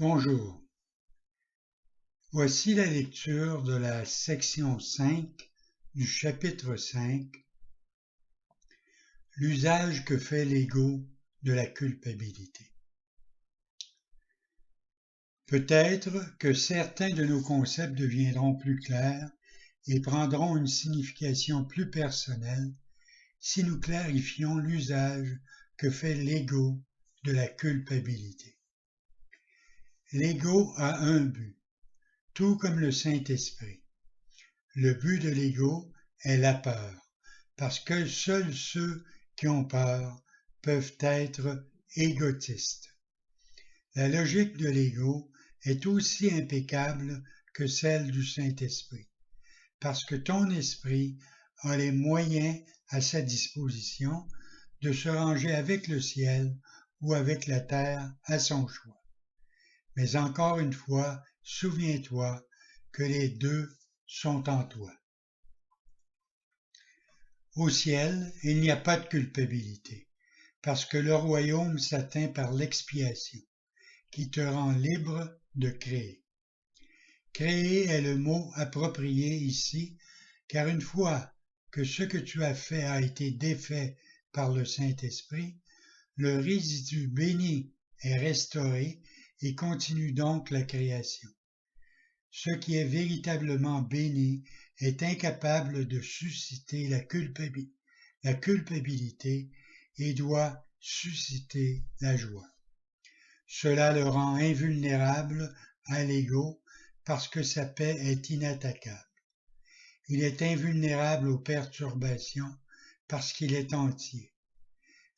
Bonjour, voici la lecture de la section 5 du chapitre 5, l'usage que fait l'ego de la culpabilité. Peut-être que certains de nos concepts deviendront plus clairs et prendront une signification plus personnelle si nous clarifions l'usage que fait l'ego de la culpabilité. L'ego a un but, tout comme le Saint-Esprit. Le but de l'ego est la peur, parce que seuls ceux qui ont peur peuvent être égotistes. La logique de l'ego est aussi impeccable que celle du Saint-Esprit, parce que ton esprit a les moyens à sa disposition de se ranger avec le ciel ou avec la terre à son choix. Mais encore une fois, souviens-toi que les deux sont en toi. Au ciel, il n'y a pas de culpabilité, parce que le royaume s'atteint par l'expiation, qui te rend libre de créer. Créer est le mot approprié ici, car une fois que ce que tu as fait a été défait par le Saint-Esprit, le résidu béni est restauré et continue donc la création. Ce qui est véritablement béni est incapable de susciter la culpabilité et doit susciter la joie. Cela le rend invulnérable à l'ego parce que sa paix est inattaquable. Il est invulnérable aux perturbations parce qu'il est entier.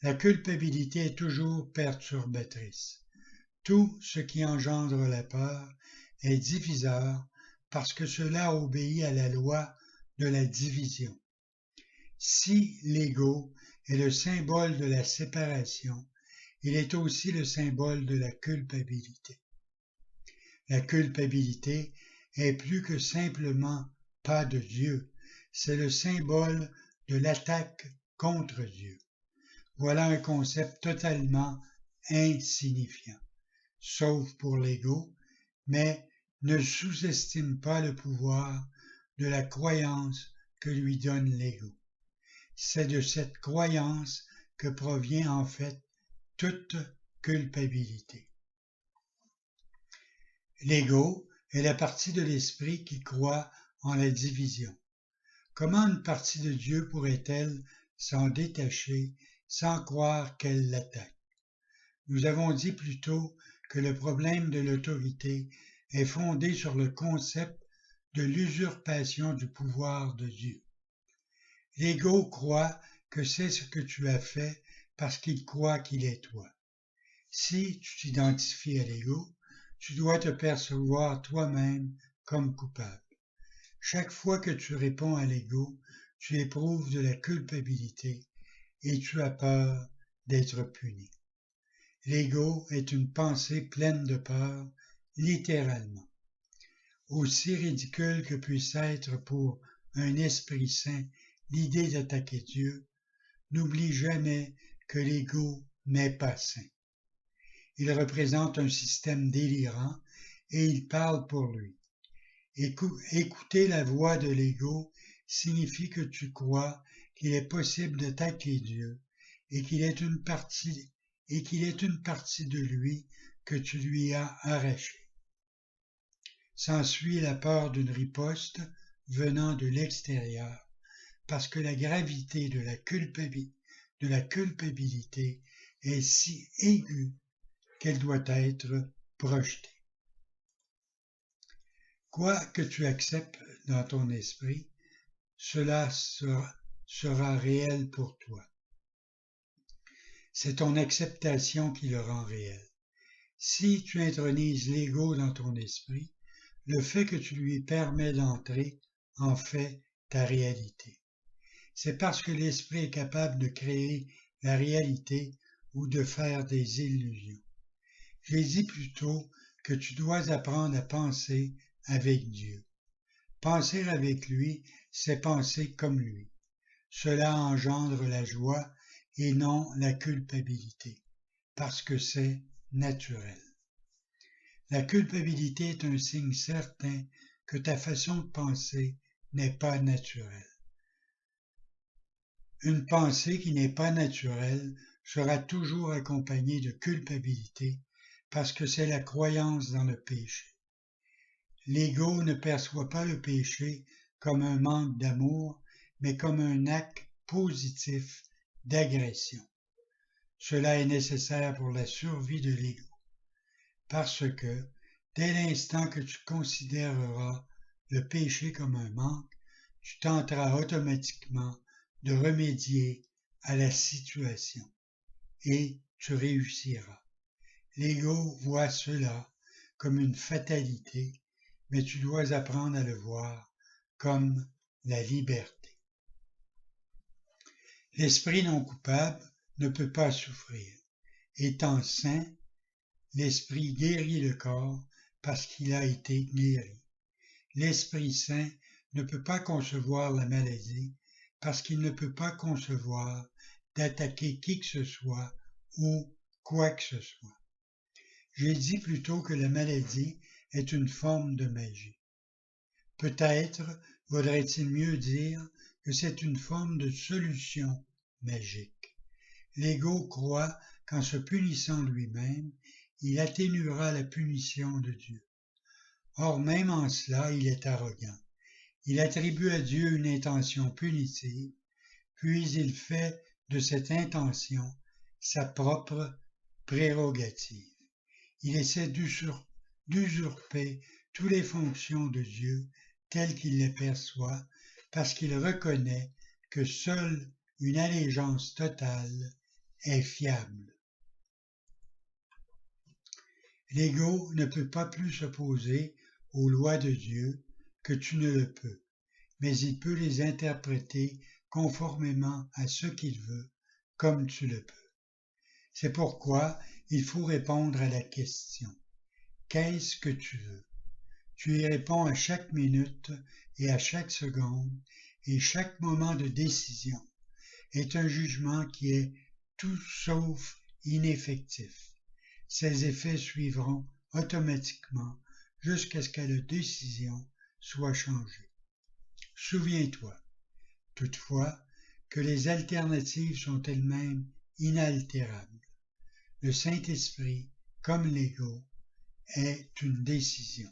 La culpabilité est toujours perturbatrice. Tout ce qui engendre la peur est diviseur parce que cela obéit à la loi de la division. Si l'ego est le symbole de la séparation, il est aussi le symbole de la culpabilité. La culpabilité est plus que simplement pas de Dieu, c'est le symbole de l'attaque contre Dieu. Voilà un concept totalement insignifiant, sauf pour l'ego, mais ne sous-estime pas le pouvoir de la croyance que lui donne l'ego. C'est de cette croyance que provient en fait toute culpabilité. L'ego est la partie de l'esprit qui croit en la division. Comment une partie de Dieu pourrait-elle s'en détacher sans croire qu'elle l'attaque? Nous avons dit plus tôt que le problème de l'autorité est fondé sur le concept de l'usurpation du pouvoir de Dieu. L'ego croit que c'est ce que tu as fait parce qu'il croit qu'il est toi. Si tu t'identifies à l'ego, tu dois te percevoir toi-même comme coupable. Chaque fois que tu réponds à l'ego, tu éprouves de la culpabilité et tu as peur d'être puni. L'ego est une pensée pleine de peur, littéralement. Aussi ridicule que puisse être pour un esprit saint l'idée d'attaquer Dieu, n'oublie jamais que l'ego n'est pas saint. Il représente un système délirant et il parle pour lui. Écouter la voix de l'ego signifie que tu crois qu'il est possible d'attaquer Dieu et qu'il est une partie de lui que tu lui as arrachée. S'ensuit la peur d'une riposte venant de l'extérieur, parce que la gravité de la culpabilité est si aiguë qu'elle doit être projetée. Quoi que tu acceptes dans ton esprit, cela sera réel pour toi. C'est ton acceptation qui le rend réel. Si tu intronises l'ego dans ton esprit, le fait que tu lui permets d'entrer en fait ta réalité. C'est parce que l'esprit est capable de créer la réalité ou de faire des illusions. J'ai dit plus tôt que tu dois apprendre à penser avec Dieu. Penser avec lui, c'est penser comme lui. Cela engendre la joie et non la culpabilité, parce que c'est naturel. La culpabilité est un signe certain que ta façon de penser n'est pas naturelle. Une pensée qui n'est pas naturelle sera toujours accompagnée de culpabilité parce que c'est la croyance dans le péché. L'ego ne perçoit pas le péché comme un manque d'amour, mais comme un acte positif d'agression. Cela est nécessaire pour la survie de l'ego, parce que dès l'instant que tu considéreras le péché comme un manque, tu tenteras automatiquement de remédier à la situation et tu réussiras. L'ego voit cela comme une fatalité, mais tu dois apprendre à le voir comme la liberté. L'esprit non coupable ne peut pas souffrir. Étant saint, l'esprit guérit le corps parce qu'il a été guéri. L'Esprit Saint ne peut pas concevoir la maladie parce qu'il ne peut pas concevoir d'attaquer qui que ce soit ou quoi que ce soit. J'ai dit plutôt que la maladie est une forme de magie. Peut-être vaudrait-il mieux dire que c'est une forme de solution magique. L'ego croit qu'en se punissant lui-même, il atténuera la punition de Dieu. Or, même en cela, il est arrogant. Il attribue à Dieu une intention punitive, puis il fait de cette intention sa propre prérogative. Il essaie d'usurper toutes les fonctions de Dieu telles qu'il les perçoit, parce qu'il reconnaît que seule une allégeance totale est fiable. L'ego ne peut pas plus s'opposer aux lois de Dieu que tu ne le peux, mais il peut les interpréter conformément à ce qu'il veut, comme tu le peux. C'est pourquoi il faut répondre à la question « Qu'est-ce que tu veux ?» Tu y réponds à chaque minute et à chaque seconde, et chaque moment de décision est un jugement qui est tout sauf ineffectif. Ses effets suivront automatiquement jusqu'à ce que la décision soit changée. Souviens-toi, toutefois, que les alternatives sont elles-mêmes inaltérables. Le Saint-Esprit, comme l'ego, est une décision.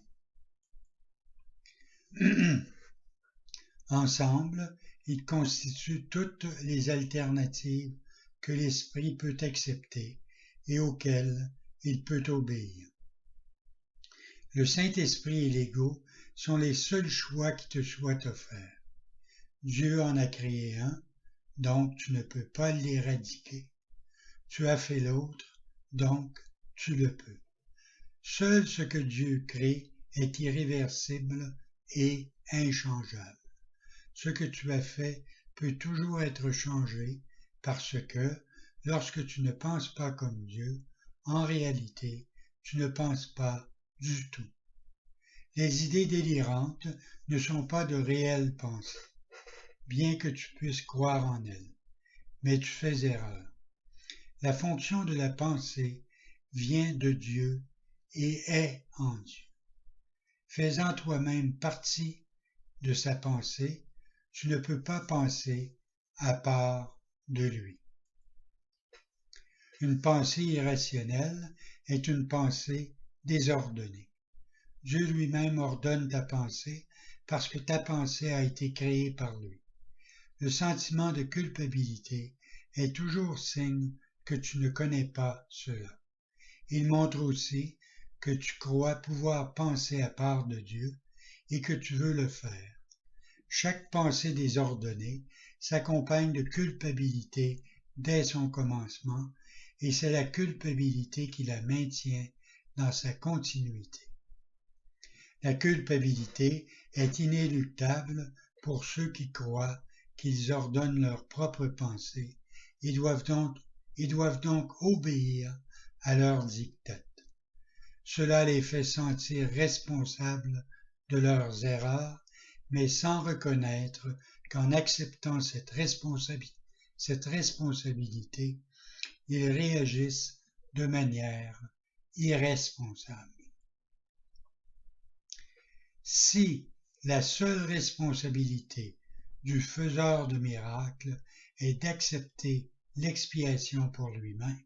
Ensemble, ils constituent toutes les alternatives que l'Esprit peut accepter et auxquelles il peut obéir. Le Saint-Esprit et l'ego sont les seuls choix qui te soient offerts. Dieu en a créé un, donc tu ne peux pas l'éradiquer. Tu as fait l'autre, donc tu le peux. Seul ce que Dieu crée est irréversible et inchangeable. Ce que tu as fait peut toujours être changé parce que, lorsque tu ne penses pas comme Dieu, en réalité, tu ne penses pas du tout. Les idées délirantes ne sont pas de réelles pensées, bien que tu puisses croire en elles, mais tu fais erreur. La fonction de la pensée vient de Dieu et est en Dieu. Fais-en toi-même partie de sa pensée, tu ne peux pas penser à part de lui. Une pensée irrationnelle est une pensée désordonnée. Dieu lui-même ordonne ta pensée parce que ta pensée a été créée par lui. Le sentiment de culpabilité est toujours signe que tu ne connais pas cela. Il montre aussi que tu crois pouvoir penser à part de Dieu et que tu veux le faire. Chaque pensée désordonnée s'accompagne de culpabilité dès son commencement, et c'est la culpabilité qui la maintient dans sa continuité. La culpabilité est inéluctable pour ceux qui croient qu'ils ordonnent leurs propres pensées et doivent donc obéir à leurs diktats. Cela les fait sentir responsables de leurs erreurs, mais sans reconnaître qu'en acceptant cette responsabilité, ils réagissent de manière irresponsable. Si la seule responsabilité du faiseur de miracles est d'accepter l'expiation pour lui-même,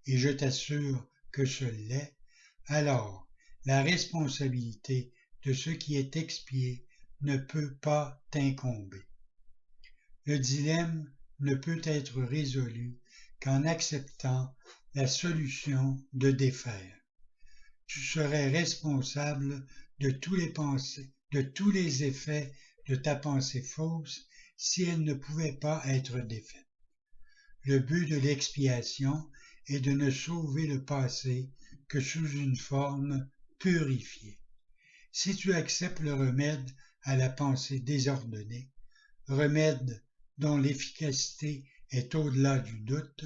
et je t'assure que ce l'est, alors la responsabilité de ce qui est expié ne peut pas t'incomber. Le dilemme ne peut être résolu qu'en acceptant la solution de défaire. Tu serais responsable de tous les effets de ta pensée fausse si elle ne pouvait pas être défaite. Le but de l'expiation est de ne sauver le passé que sous une forme purifiée. Si tu acceptes le remède à la pensée désordonnée, remède dont l'efficacité est au-delà du doute,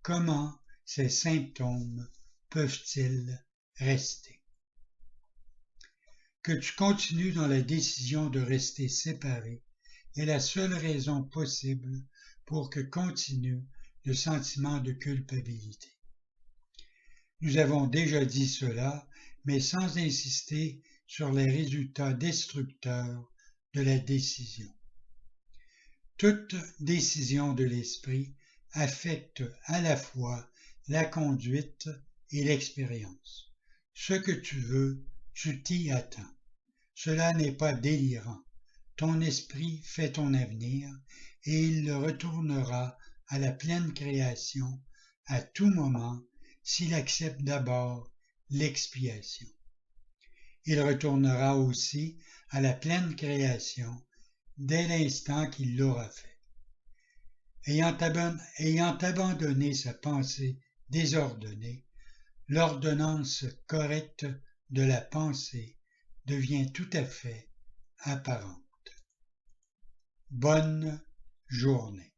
comment ces symptômes peuvent-ils rester? Que tu continues dans la décision de rester séparé est la seule raison possible pour que continue le sentiment de culpabilité. Nous avons déjà dit cela, mais sans insister sur les résultats destructeurs de la décision. Toute décision de l'esprit affecte à la fois la conduite et l'expérience. Ce que tu veux, tu t'y attends. Cela n'est pas délirant. Ton esprit fait ton avenir et il le retournera à la pleine création à tout moment s'il accepte d'abord l'expiation. Il retournera aussi à la pleine création dès l'instant qu'il l'aura fait. Ayant abandonné sa pensée désordonnée, l'ordonnance correcte de la pensée devient tout à fait apparente. Bonne journée.